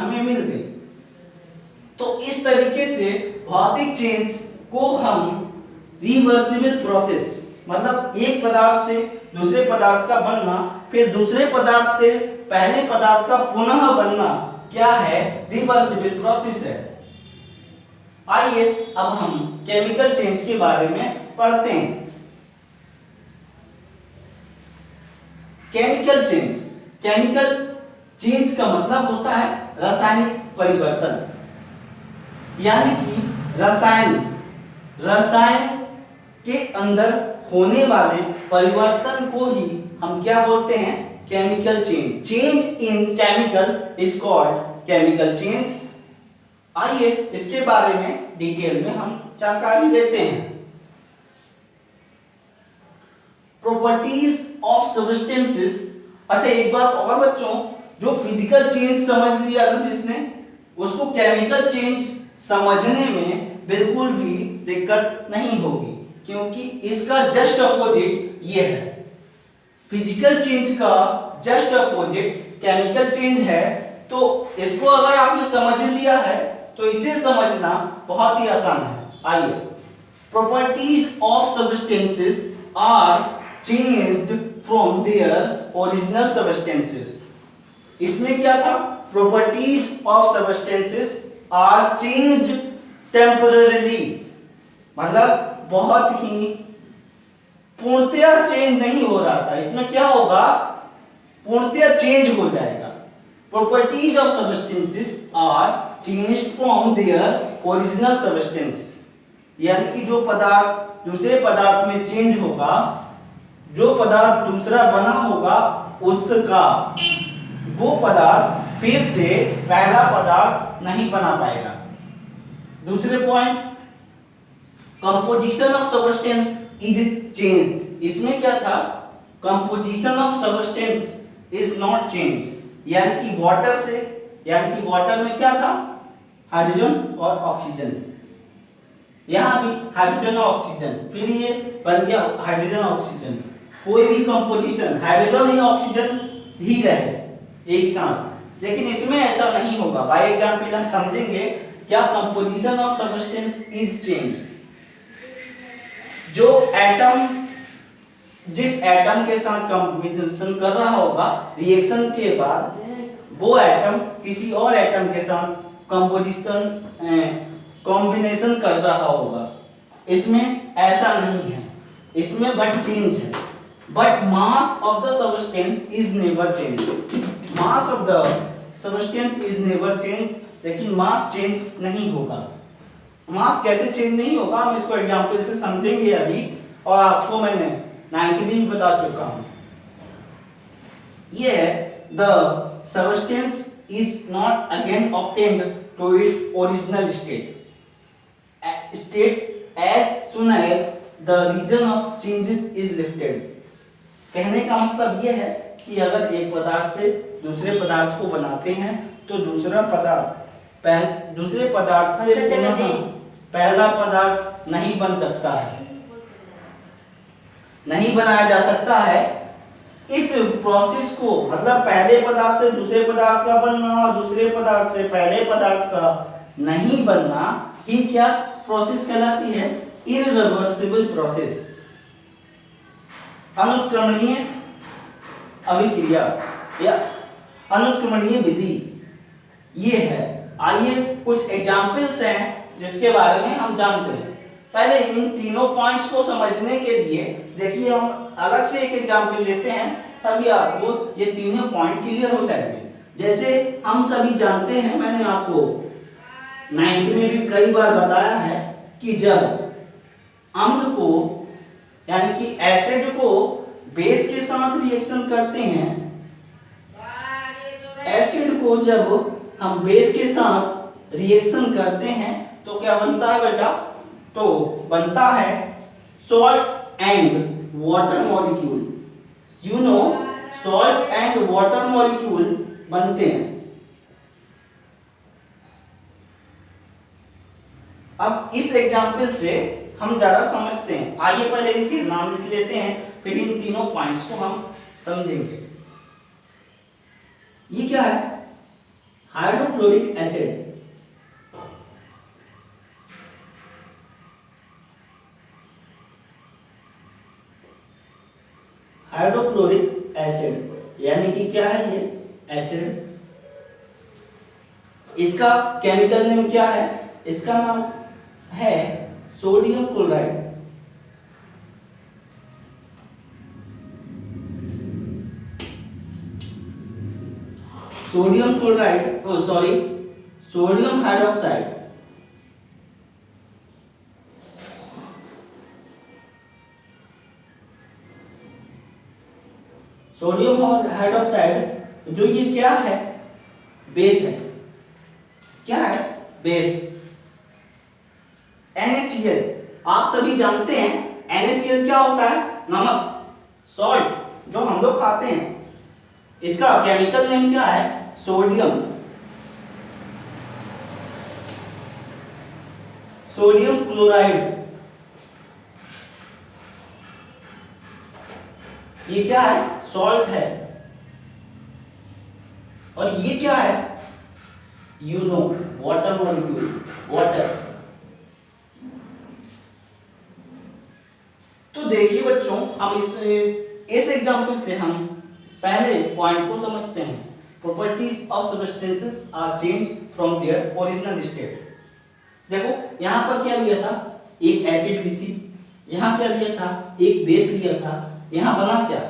हमें मिल गई। तो इस तरीके से भौतिक चेंज को हम रिवर्सिबल प्रोसेस, मतलब एक पदार्थ से दूसरे पदार्थ का बनना, फिर दूसरे पदार्थ से पहले पदार्थ का पुनः बनना, क्या है? रिवर्सिबल प्रोसेस है। आइए अब हम केमिकल चेंज के बारे में पढ़ते हैं। केमिकल चेंज का मतलब होता है रासायनिक परिवर्तन, यानी कि रसायन के अंदर होने वाले परिवर्तन को ही हम क्या बोलते हैं? Chemical change. Change in chemical is called chemical change. आइए इसके बारे में डिटेल में हम जानकारी लेते हैं। Properties of substances. अच्छा एक बात और बच्चों, जो फिजिकल चेंज समझ लिया ना जिसने, उसको केमिकल चेंज समझने में बिल्कुल भी दिक्कत नहीं होगी, क्योंकि इसका जस्ट अपोजिट ये है। फिजिकल चेंज का जस्ट अपोजिट केमिकल चेंज है। तो इसको अगर आपने समझ लिया है तो इसे समझना बहुत ही आसान है। आइए, properties of substances are changed from their original substances. इसमें क्या था? Properties of substances are changed temporarily, मतलब बहुत ही पूर्णतया चेंज नहीं हो रहा था। इसमें क्या होगा? पूर्णतया चेंज हो जाएगा। Properties of substances are changed from their original substance, यानी कि जो पदार्थ दूसरे पदार्थ में चेंज होगा, जो पदार्थ दूसरा बना होगा उसका वो पदार्थ फिर से पहला पदार्थ नहीं बना पाएगा। दूसरे point, composition of substance is changed. इसमें क्या था? Composition of substance is not change, यानी कि वाटर में क्या था? हाइड्रोजन और ऑक्सीजन। यहां भी हाइड्रोजन और ऑक्सीजन, फिर ये बन गया हाइड्रोजन ऑक्सीजन। कोई भी कंपोजिशन हाइड्रोजन या ऑक्सीजन ही रहे एक साथ, लेकिन इसमें ऐसा नहीं होगा। बाय एग्जांपल हम समझेंगे क्या composition of substance is change. जो एटम जिस एटम के साथ कंपोजिशन कर रहा होगा, रिएक्शन के बाद वो एटम किसी और एटम के साथ कॉम्बिनेशन कर रहा होगा। इसमें ऐसा नहीं है, इसमें बट चेंज है। But mass of the substance is never change. Mass of the substance is never change, लेकिन मास चेंज नहीं होगा। मास कैसे चेंज नहीं होगा, हम इसको एग्जांपल से समझेंगे अभी, और आपको मैंने 9th में बता चुका हूं। ये the substance is not again obtained to its original state as soon as the region of changes is lifted। कहने का मतलब यह है कि अगर एक पदार्थ से दूसरे पदार्थ को बनाते हैं तो दूसरे पदार्थ से पहला पदार्थ नहीं बन सकता है, नहीं बनाया जा सकता है। इस प्रोसेस को, मतलब पहले पदार्थ से दूसरे पदार्थ का बनना और दूसरे पदार्थ से पहले पदार्थ का नहीं बनना ही क्या प्रोसेस कहलाती है? इररिवर्सिबल प्रोसेस, अनुत्क्रमणीय अभिक्रिया या अनुत्क्रमणीय विधि ये है। आइए कुछ एग्जांपल्स हैं जिसके बारे में हम जानते हैं। पहले इन तीनों पॉइंट्स को समझने के लिए देखिए हम अलग से एक एग्जांपल लेते हैं, तभी आपको ये तीनों पॉइंट क्लियर हो जाएंगे। जैसे हम सभी जानते हैं, मैंने आपको 9th में भी कई बार बताया है कि जब अम्ल को यानी कि एसिड को बेस के साथ रिएक्शन करते हैं, एसिड को जब हम बेस के साथ रिएक्शन करते हैं तो क्या बनता है बेटा? तो बनता है salt and water molecule. You know, salt and water molecule बनते हैं। अब इस एग्जांपल से हम जरा समझते हैं। आइए पहले इनके नाम लिख लेते हैं, फिर इन तीनों पॉइंट्स को हम समझेंगे। ये क्या है? हाइड्रोक्लोरिक एसिड, हाइड्रोक्लोरिक एसिड यानी कि क्या है ये एसिड। इसका केमिकल नेम क्या है? इसका नाम है sodium chloride. Sodium chloride, sorry, sodium hydroxide. Sodium hydroxide जो ये क्या है? बेस है। क्या है? बेस। NaCl, आप सभी जानते हैं NaCl क्या होता है? नमक, सॉल्ट, जो हम लोग खाते हैं। इसका केमिकल नेम क्या है? Sodium, sodium chloride. ये क्या है? सॉल्ट है। और ये क्या है? You know, water molecule, water. तो देखिए बच्चों, हम इस एग्जांपल से हम पहले पॉइंट को समझते हैं। Properties of substances are change from their original state. देखो यहां पर क्या लिया था? एक एसिड ली थी। यहां क्या लिया था? एक बेस लिया था। यहां बना क्या?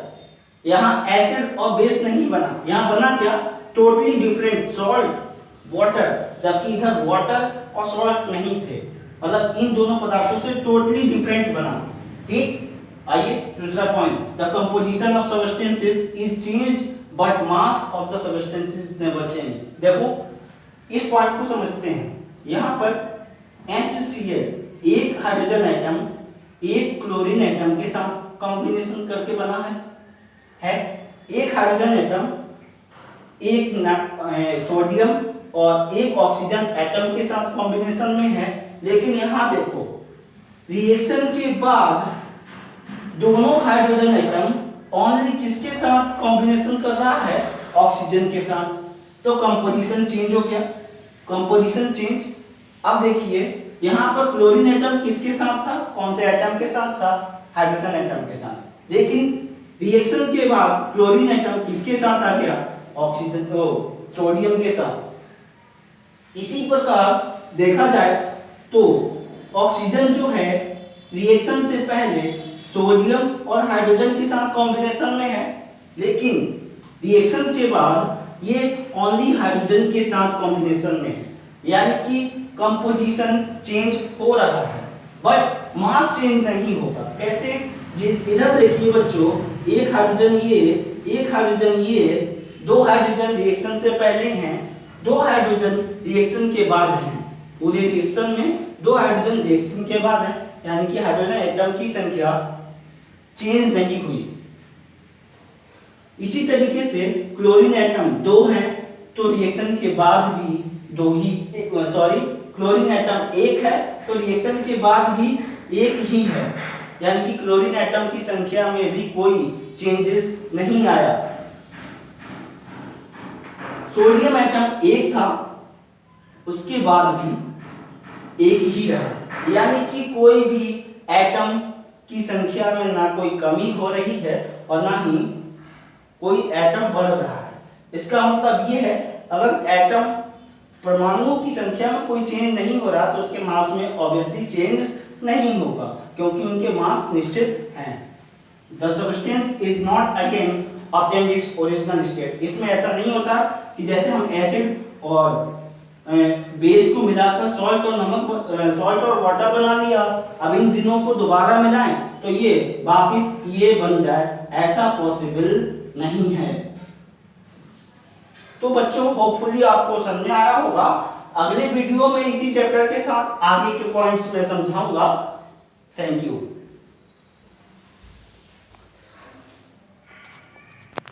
यहां एसिड और बेस नहीं बना, यहां बना क्या? Totally different, salt, water. जबकि इधर वाटर और सॉल्ट नहीं थे, मतलब इन दोनों पदार्थों से टोटली डिफरेंट बना। ठीक, आइए दूसरा point, the composition of substances is changed but mass of the substances never change. देखो इस पॉइंट को समझते हैं। यहां पर HCl एक हाइड्रोजन एटम एक क्लोरीन एटम के साथ कॉम्बिनेशन करके बना है। एक हाइड्रोजन एटम एक सोडियम और एक ऑक्सीजन एटम के साथ कॉम्बिनेशन में है। लेकिन यहां देखो, रिएक्शन के बाद दोनों हाइड्रोजन एटम ओनली किसके साथ कॉम्बिनेशन कर रहा है? ऑक्सीजन के साथ। तो कंपोजिशन चेंज हो गया, कंपोजिशन चेंज। अब देखिए यहां पर क्लोरीन एटम किसके साथ था? कौन से एटम के साथ था? हाइड्रोजन एटम के साथ। लेकिन रिएक्शन के बाद क्लोरीन एटम किसके साथ आ गया? ऑक्सीजन, सोडियम के साथ। इसी प्रकार देखा जाए तो ऑक्सीजन जो है रिएक्शन से पहले सोडियम और हाइड्रोजन के साथ कॉम्बिनेशन में है, लेकिन रिएक्शन के बाद ये ओनली हाइड्रोजन के साथ कॉम्बिनेशन में है। यानी कि कंपोजिशन चेंज हो रहा है बट मास चेंज नहीं होगा। कैसे? इधर देखिए बच्चों, एक हाइड्रोजन ये, एक हाइड्रोजन ये, दो हाइड्रोजन रिएक्शन से पहले हैं, दो हाइड्रोजन रिएक्शन के बाद हैं। पूरे रिएक्शन में दो हाइड्रोजन रिएक्शन के बाद है, यानी कि हाइड्रोजन एटम की संख्या चेंज नहीं हुई। इसी तरीके से क्लोरीन एटम दो हैं, तो रिएक्शन के बाद भी दो ही, सॉरी, क्लोरीन एटम एक है तो रिएक्शन के बाद भी एक ही है, यानी कि क्लोरीन एटम की संख्या में भी कोई चेंजेस नहीं आया। सोडियम एटम एक था, उसके बाद भी एक ही रहा, यानी कि कोई भी एटम की संख्या में ना कोई कमी हो रही है और ना ही कोई एटम बढ़ रहा है। इसका मतलब ये है, अगर एटम परमाणुओं की संख्या में कोई चेंज नहीं हो रहा तो उसके मास में ऑब्वियसली चेंज नहीं होगा, क्योंकि उनके मास निश्चित हैं। The substance is not again obtained it's original state. इसमें ऐसा नहीं होता कि जैसे हम एसिड और बेस को मिलाकर सॉल्ट और नमक, सॉल्ट और वाटर बना लिया, अब इन तीनों को दोबारा मिलाएं तो ये वापस ये बन जाए, ऐसा पॉसिबल नहीं है। तो बच्चों होपफुली आपको समझ में आया होगा। अगले वीडियो में इसी चैप्टर के साथ आगे के पॉइंट्स में समझाऊंगा। Thank you.